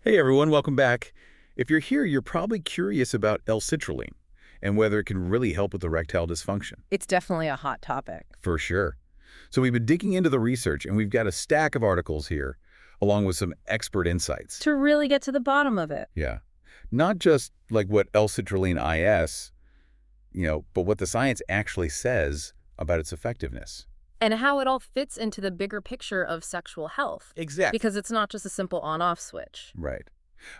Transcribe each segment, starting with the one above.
Hey everyone, welcome back. If you're here, you're probably curious about L-citrulline and whether it can really help with erectile dysfunction. It's definitely a hot topic. For sure. So we've been digging into the research and we've got a stack of articles here, along with some expert insights. To really get to the bottom of it. Yeah. Not just like what L-citrulline is, but what the science actually says about its effectiveness. And how it all fits into the bigger picture of sexual health. Exactly. Because it's not just a simple on-off switch. Right.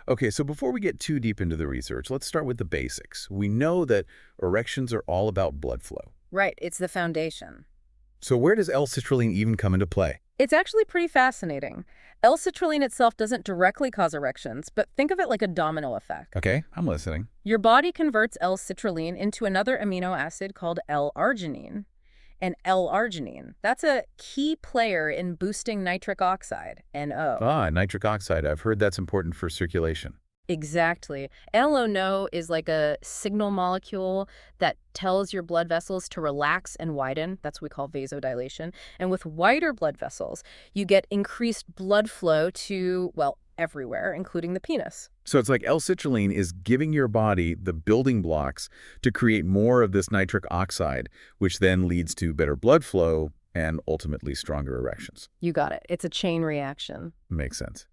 Okay, so before we get too deep into the research, let's start with the basics. We know that erections are all about blood flow. Right, it's the foundation. So where does L-citrulline even come into play? It's actually pretty fascinating. L-citrulline itself doesn't directly cause erections, but think of it like a domino effect. Okay, I'm listening. Your body converts L-citrulline into another amino acid called L-Arginine. And L-Arginine, that's a key player in boosting nitric oxide, NO. Nitric oxide. I've heard that's important for circulation. Exactly. LNO is like a signal molecule that tells your blood vessels to relax and widen. That's what we call vasodilation. And with wider blood vessels, you get increased blood flow to, well, everywhere, including the penis. So it's like L-citrulline is giving your body the building blocks to create more of this nitric oxide, which then leads to better blood flow and ultimately stronger erections. You got it. It's a chain reaction. Makes sense.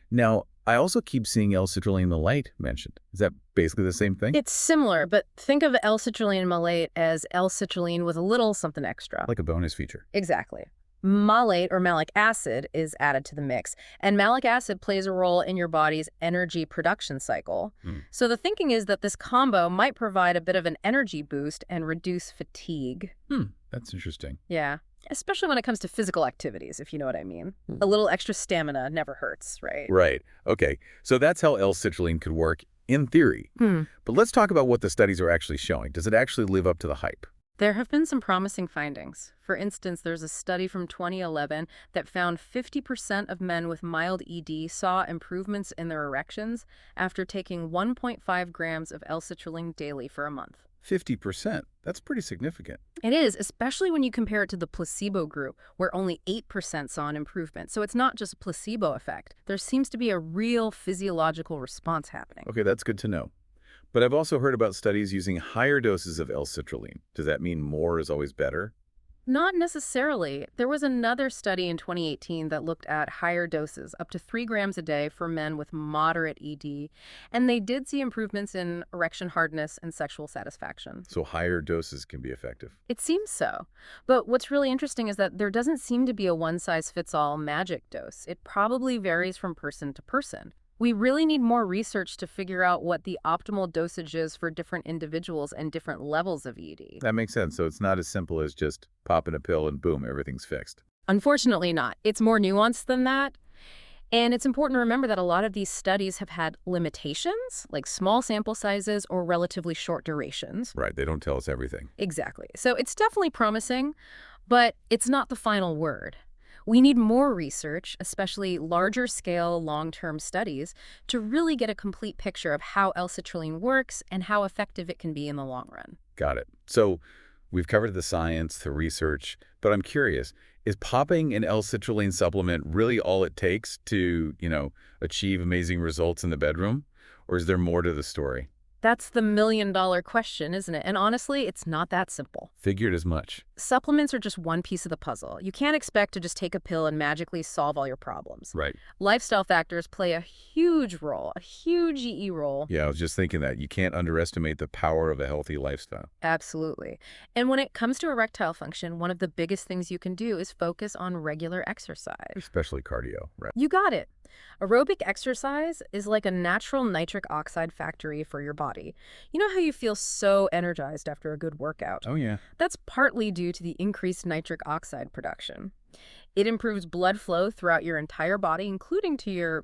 Now, I also keep seeing L-citrulline malate mentioned. Is that basically the same thing? It's similar, but think of L-citrulline malate as L-citrulline with a little something extra. Like a bonus feature. Exactly. Malate, or malic acid, is added to the mix, and malic acid plays a role in your body's energy production cycle. So the thinking is that this combo might provide a bit of an energy boost and reduce fatigue. That's interesting. Yeah, especially when it comes to physical activities, if you know what I mean. A little extra stamina never hurts, right? Right. Okay. So that's how L-citrulline could work in theory. But let's talk about what the studies are actually showing. Does it actually live up to the hype? There have been some promising findings. For instance, there's a study from 2011 that found 50% of men with mild ED saw improvements in their erections after taking 1.5 grams of L-citrulline daily for a month. 50%. That's pretty significant. It is, especially when you compare it to the placebo group, where only 8% saw an improvement. So it's not just a placebo effect. There seems to be a real physiological response happening. Okay, that's good to know. But I've also heard about studies using higher doses of L-citrulline. Does that mean more is always better? Not necessarily. There was another study in 2018 that looked at higher doses, up to 3 grams a day for men with moderate ED, and they did see improvements in erection hardness and sexual satisfaction. So higher doses can be effective. It seems so. But what's really interesting is that there doesn't seem to be a one-size-fits-all magic dose. It probably varies from person to person. We really need more research to figure out what the optimal dosage is for different individuals and different levels of ED. That makes sense. So it's not as simple as just popping a pill and boom, everything's fixed. Unfortunately not. It's more nuanced than that. And it's important to remember that a lot of these studies have had limitations, like small sample sizes or relatively short durations. Right, they don't tell us everything. Exactly. So it's definitely promising, but it's not the final word. We need more research, especially larger-scale, long-term studies, to really get a complete picture of how L-citrulline works and how effective it can be in the long run. Got it. So we've covered the science, the research, but I'm curious, is popping an L-citrulline supplement really all it takes to, achieve amazing results in the bedroom? Or is there more to the story? That's the million-dollar question, isn't it? And honestly, it's not that simple. Figured as much. Supplements are just one piece of the puzzle. You can't expect to just take a pill and magically solve all your problems. Right. Lifestyle factors play a huge role, a huge EE role. Yeah, I was just thinking that. You can't underestimate the power of a healthy lifestyle. Absolutely. And when it comes to erectile function, one of the biggest things you can do is focus on regular exercise. Especially cardio, right? You got it. Aerobic exercise is like a natural nitric oxide factory for your body. You know how you feel so energized after a good workout? Oh, yeah. That's partly due to the increased nitric oxide production. It improves blood flow throughout your entire body, including to your,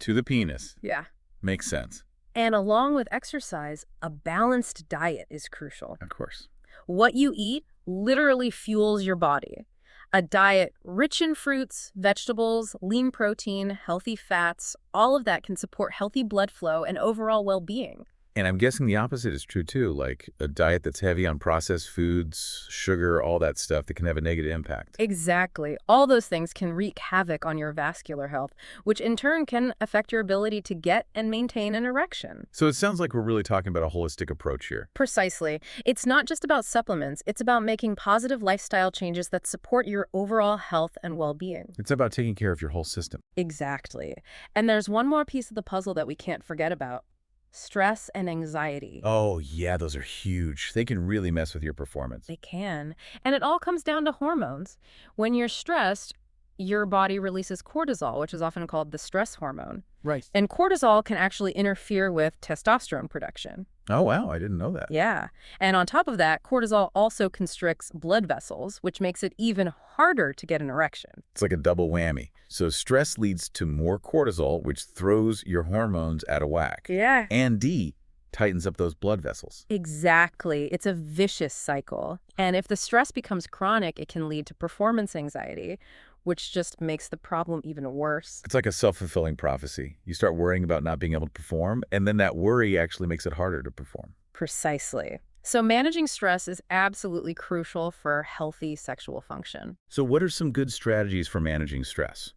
To the penis. Yeah. Makes sense. And along with exercise, a balanced diet is crucial. Of course. What you eat literally fuels your body. A diet rich in fruits, vegetables, lean protein, healthy fats, all of that can support healthy blood flow and overall well-being. And I'm guessing the opposite is true too, like a diet that's heavy on processed foods, sugar, all that stuff that can have a negative impact. Exactly. All those things can wreak havoc on your vascular health, which in turn can affect your ability to get and maintain an erection. So it sounds like we're really talking about a holistic approach here. Precisely. It's not just about supplements, it's about making positive lifestyle changes that support your overall health and well-being. It's about taking care of your whole system. Exactly. And there's one more piece of the puzzle that we can't forget about: stress and anxiety. Oh, yeah, those are huge. They can really mess with your performance. They can. And it all comes down to hormones. When you're stressed, your body releases cortisol, which is often called the stress hormone. Right. And cortisol can actually interfere with testosterone production. Oh, wow, I didn't know that. Yeah. And on top of that, cortisol also constricts blood vessels, which makes it even harder to get an erection. It's like a double whammy. So stress leads to more cortisol, which throws your hormones out of whack. Yeah. And D tightens up those blood vessels. Exactly. It's a vicious cycle. And if the stress becomes chronic, it can lead to performance anxiety, which just makes the problem even worse. It's like a self-fulfilling prophecy. You start worrying about not being able to perform, and then that worry actually makes it harder to perform. Precisely. So managing stress is absolutely crucial for healthy sexual function. So what are some good strategies for managing stress?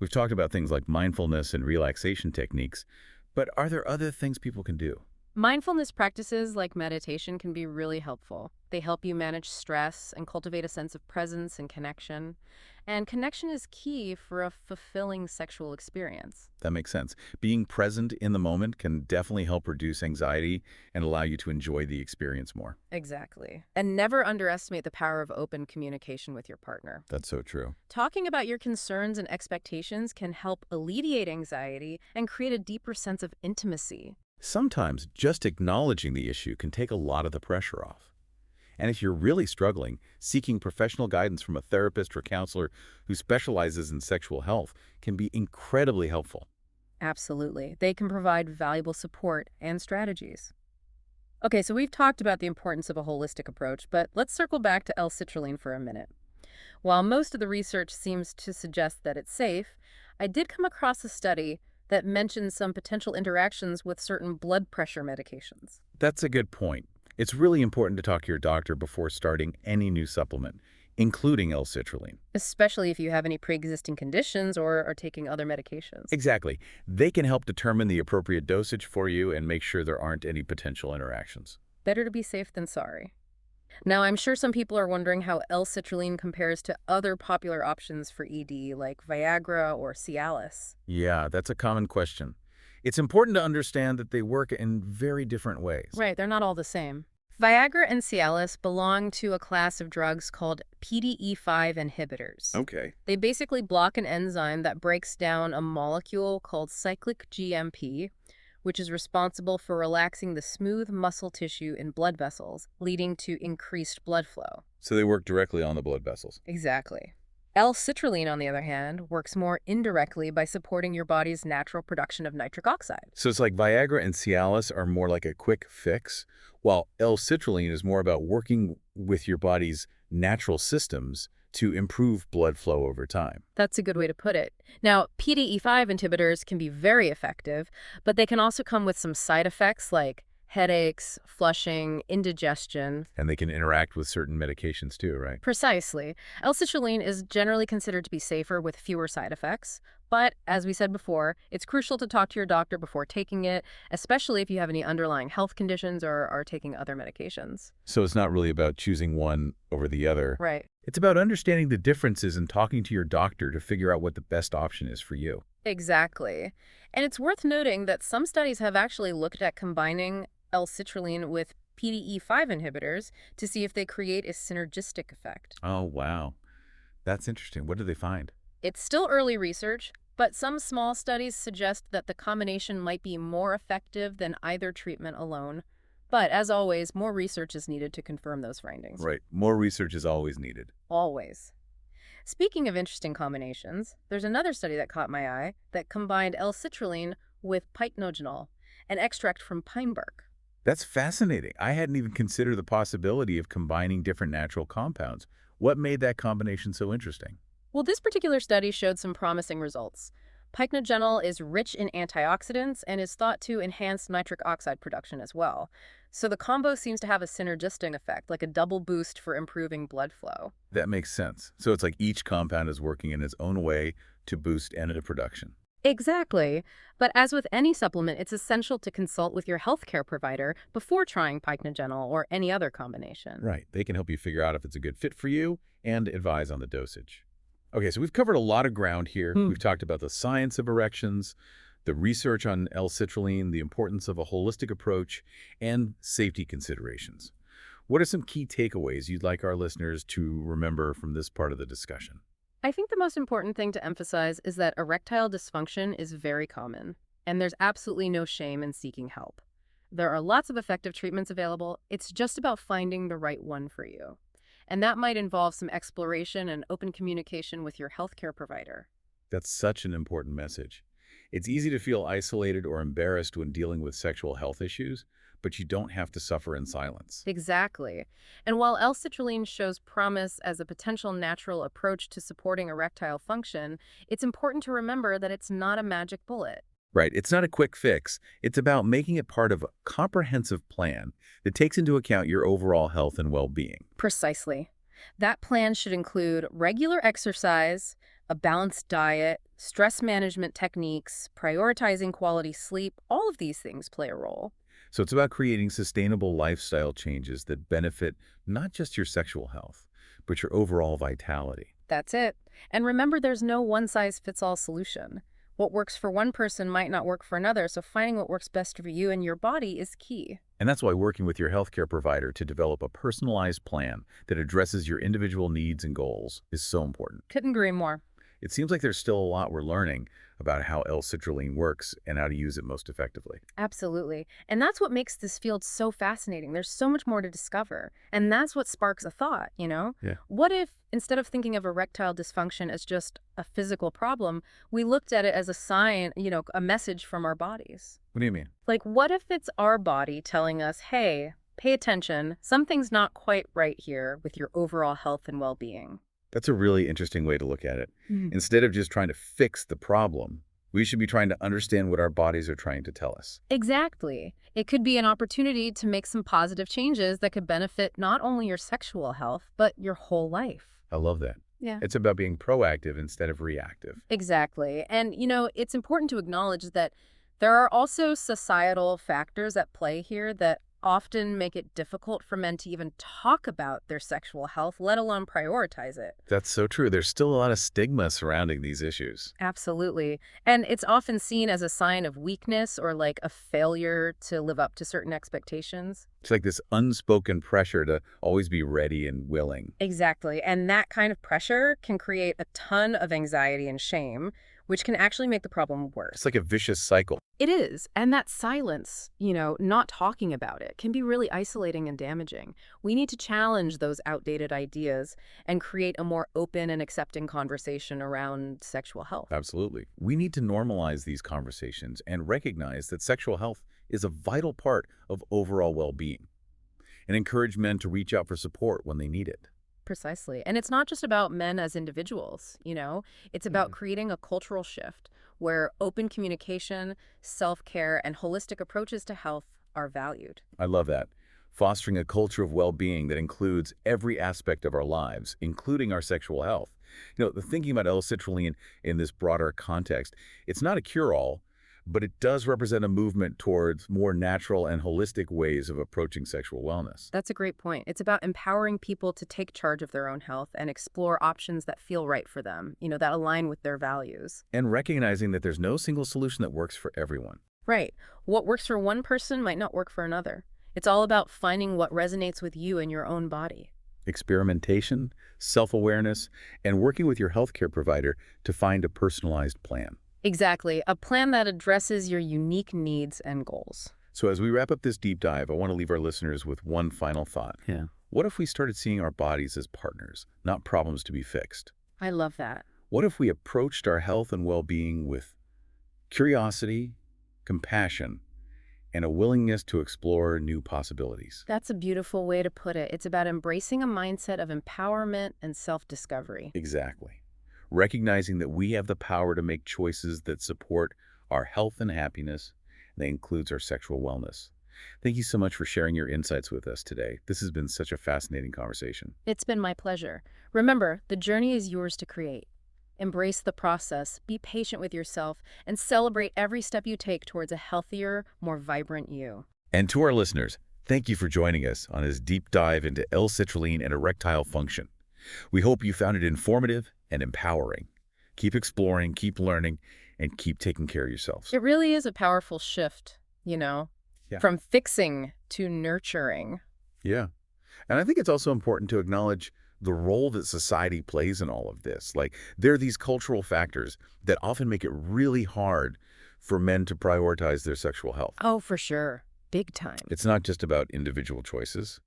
We've talked about things like mindfulness and relaxation techniques, but are there other things people can do? Mindfulness practices like meditation can be really helpful. They help you manage stress and cultivate a sense of presence and connection. And connection is key for a fulfilling sexual experience. That makes sense. Being present in the moment can definitely help reduce anxiety and allow you to enjoy the experience more. Exactly. And never underestimate the power of open communication with your partner. That's so true. Talking about your concerns and expectations can help alleviate anxiety and create a deeper sense of intimacy. Sometimes just acknowledging the issue can take a lot of the pressure off. And if you're really struggling, seeking professional guidance from a therapist or counselor who specializes in sexual health can be incredibly helpful. Absolutely. They can provide valuable support and strategies. Okay, so we've talked about the importance of a holistic approach, but let's circle back to L-citrulline for a minute. While most of the research seems to suggest that it's safe, I did come across a study that mentions some potential interactions with certain blood pressure medications. That's a good point. It's really important to talk to your doctor before starting any new supplement, including L-citrulline. Especially if you have any pre-existing conditions or are taking other medications. Exactly. They can help determine the appropriate dosage for you and make sure there aren't any potential interactions. Better to be safe than sorry. Now, I'm sure some people are wondering how L-citrulline compares to other popular options for ED like Viagra or Cialis. Yeah, that's a common question. It's important to understand that they work in very different ways. Right, they're not all the same. Viagra and Cialis belong to a class of drugs called PDE5 inhibitors. Okay. They basically block an enzyme that breaks down a molecule called cyclic GMP, which is responsible for relaxing the smooth muscle tissue in blood vessels, leading to increased blood flow. So they work directly on the blood vessels. Exactly. L-citrulline, on the other hand, works more indirectly by supporting your body's natural production of nitric oxide. So it's like Viagra and Cialis are more like a quick fix, while L-citrulline is more about working with your body's natural systems to improve blood flow over time. That's a good way to put it. Now, PDE5 inhibitors can be very effective, but they can also come with some side effects like headaches, flushing, indigestion. And they can interact with certain medications too, right? Precisely. L-citrulline is generally considered to be safer with fewer side effects, but as we said before, it's crucial to talk to your doctor before taking it, especially if you have any underlying health conditions or are taking other medications. So it's not really about choosing one over the other. Right. It's about understanding the differences and talking to your doctor to figure out what the best option is for you. Exactly. And it's worth noting that some studies have actually looked at combining L-citrulline with PDE5 inhibitors to see if they create a synergistic effect. Oh, wow. That's interesting. What did they find? It's still early research, but some small studies suggest that the combination might be more effective than either treatment alone. But as always, more research is needed to confirm those findings. Right. More research is always needed. Always. Speaking of interesting combinations, there's another study that caught my eye that combined L-citrulline with pycnogenol, an extract from pine bark. That's fascinating. I hadn't even considered the possibility of combining different natural compounds. What made that combination so interesting? Well, this particular study showed some promising results. Pycnogenol is rich in antioxidants and is thought to enhance nitric oxide production as well. So the combo seems to have a synergistic effect, like a double boost for improving blood flow. That makes sense. So it's like each compound is working in its own way to boost antigen production. Exactly. But as with any supplement, it's essential to consult with your healthcare provider before trying pycnogenol or any other combination. Right. They can help you figure out if it's a good fit for you and advise on the dosage. Okay, so we've covered a lot of ground here. Hmm. We've talked about the science of erections, the research on L-citrulline, the importance of a holistic approach, and safety considerations. What are some key takeaways you'd like our listeners to remember from this part of the discussion? I think the most important thing to emphasize is that erectile dysfunction is very common, and there's absolutely no shame in seeking help. There are lots of effective treatments available. It's just about finding the right one for you. And that might involve some exploration and open communication with your healthcare provider. That's such an important message. It's easy to feel isolated or embarrassed when dealing with sexual health issues, but you don't have to suffer in silence. Exactly. And while L-citrulline shows promise as a potential natural approach to supporting erectile function, it's important to remember that it's not a magic bullet. Right, it's not a quick fix. It's about making it part of a comprehensive plan that takes into account your overall health and well-being. Precisely. That plan should include regular exercise, a balanced diet, stress management techniques, prioritizing quality sleep. All of these things play a role. So it's about creating sustainable lifestyle changes that benefit not just your sexual health, but your overall vitality. That's it. And remember, there's no one-size-fits-all solution. What works for one person might not work for another, so finding what works best for you and your body is key. And that's why working with your healthcare provider to develop a personalized plan that addresses your individual needs and goals is so important. Couldn't agree more. It seems like there's still a lot we're learning about how L-citrulline works and how to use it most effectively. Absolutely. And that's what makes this field so fascinating. There's so much more to discover. And that's what sparks a thought, you know? Yeah. What if, instead of thinking of erectile dysfunction as just a physical problem, we looked at it as a sign, a message from our bodies? What do you mean? Like, what if it's our body telling us, hey, pay attention, something's not quite right here with your overall health and well-being? That's a really interesting way to look at it. Mhm. Instead of just trying to fix the problem, we should be trying to understand what our bodies are trying to tell us. Exactly. It could be an opportunity to make some positive changes that could benefit not only your sexual health, but your whole life. I love that. Yeah. It's about being proactive instead of reactive. Exactly. And, it's important to acknowledge that there are also societal factors at play here that often make it difficult for men to even talk about their sexual health, let alone prioritize it. That's so true. There's still a lot of stigma surrounding these issues. Absolutely. And it's often seen as a sign of weakness or like a failure to live up to certain expectations. It's like this unspoken pressure to always be ready and willing. Exactly. And that kind of pressure can create a ton of anxiety and shame, which can actually make the problem worse. It's like a vicious cycle. It is. And that silence, not talking about it, can be really isolating and damaging. We need to challenge those outdated ideas and create a more open and accepting conversation around sexual health. Absolutely. We need to normalize these conversations and recognize that sexual health is a vital part of overall well-being, and encourage men to reach out for support when they need it. Precisely. And it's not just about men as individuals, it's about creating a cultural shift where open communication, self-care, and holistic approaches to health are valued. I love that. Fostering a culture of well-being that includes every aspect of our lives, including our sexual health. Thinking about L-citrulline in this broader context, it's not a cure-all, but it does represent a movement towards more natural and holistic ways of approaching sexual wellness. That's a great point. It's about empowering people to take charge of their own health and explore options that feel right for them, that align with their values. And recognizing that there's no single solution that works for everyone. Right. What works for one person might not work for another. It's all about finding what resonates with you and your own body. Experimentation, self-awareness, and working with your healthcare provider to find a personalized plan. Exactly. A plan that addresses your unique needs and goals. So as we wrap up this deep dive, I want to leave our listeners with one final thought. Yeah. What if we started seeing our bodies as partners, not problems to be fixed? I love that. What if we approached our health and well-being with curiosity, compassion, and a willingness to explore new possibilities? That's a beautiful way to put it. It's about embracing a mindset of empowerment and self-discovery. Exactly. recognizing that we have the power to make choices that support our health and happiness, and that includes our sexual wellness. Thank you so much for sharing your insights with us today. This has been such a fascinating conversation. It's been my pleasure. Remember, the journey is yours to create. Embrace the process, be patient with yourself, and celebrate every step you take towards a healthier, more vibrant you. And to our listeners, thank you for joining us on this deep dive into L-citrulline and erectile function. We hope you found it informative and empowering. Keep exploring, keep learning, and keep taking care of yourselves. It really is a powerful shift, Yeah. from fixing to nurturing. Yeah. And I think it's also important to acknowledge the role that society plays in all of this. Like, there are these cultural factors that often make it really hard for men to prioritize their sexual health. Oh, for sure. Big time. It's not just about individual choices.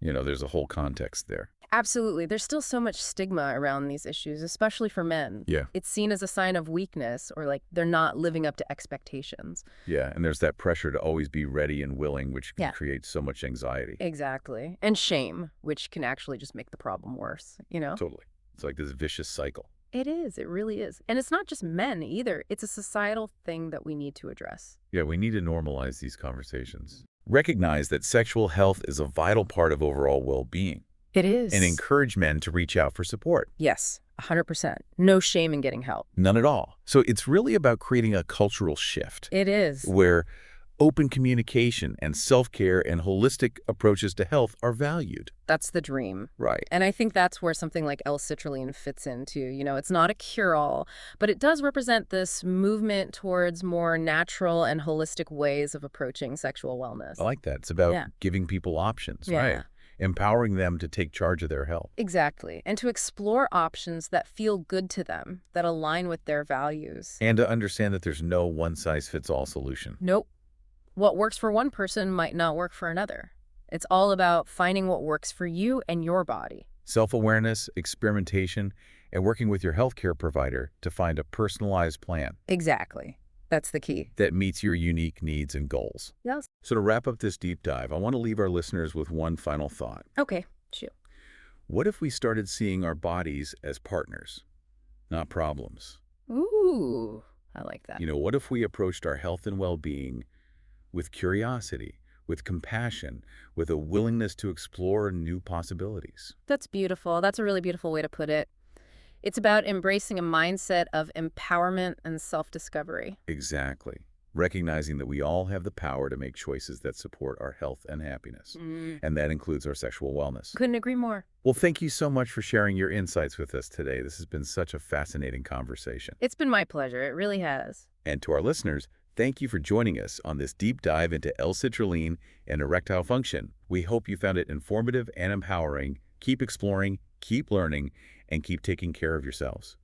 There's a whole context there. Absolutely. There's still so much stigma around these issues, especially for men. Yeah. It's seen as a sign of weakness or like they're not living up to expectations. Yeah, and there's that pressure to always be ready and willing, which can Yeah. create so much anxiety. Exactly. And shame, which can actually just make the problem worse. Totally. It's like this vicious cycle. It is. It really is. And it's not just men either. It's a societal thing that we need to address. Yeah, we need to normalize these conversations. Recognize that sexual health is a vital part of overall well-being, It is. and encourage men to reach out for support. Yes, 100%. No shame in getting help. None at all. So it's really about creating a cultural shift It is. where open communication and self-care and holistic approaches to health are valued. That's the dream. Right. And I think that's where something like L-citrulline fits into. It's not a cure-all, but it does represent this movement towards more natural and holistic ways of approaching sexual wellness. I like that. It's about Yeah. giving people options, Yeah. right? Empowering them to take charge of their health. Exactly. And to explore options that feel good to them, that align with their values. And to understand that there's no one-size-fits-all solution. Nope. What works for one person might not work for another. It's all about finding what works for you and your body. Self-awareness, experimentation, and working with your healthcare provider to find a personalized plan Exactly. That's the key. that meets your unique needs and goals. Yes. So to wrap up this deep dive, I want to leave our listeners with one final thought. Okay. Shoot. What if we started seeing our bodies as partners, not problems? Ooh, I like that. What if we approached our health and well-being with curiosity, with compassion, with a willingness to explore new possibilities? That's beautiful. That's a really beautiful way to put it. It's about embracing a mindset of empowerment and self-discovery. Exactly. Recognizing that we all have the power to make choices that support our health and happiness. And that includes our sexual wellness. Couldn't agree more. Well, thank you so much for sharing your insights with us today. This has been such a fascinating conversation. It's been my pleasure. It really has. And to our listeners, thank you for joining us on this deep dive into L-citrulline and erectile function. We hope you found it informative and empowering. Keep exploring, keep learning, and keep taking care of yourselves.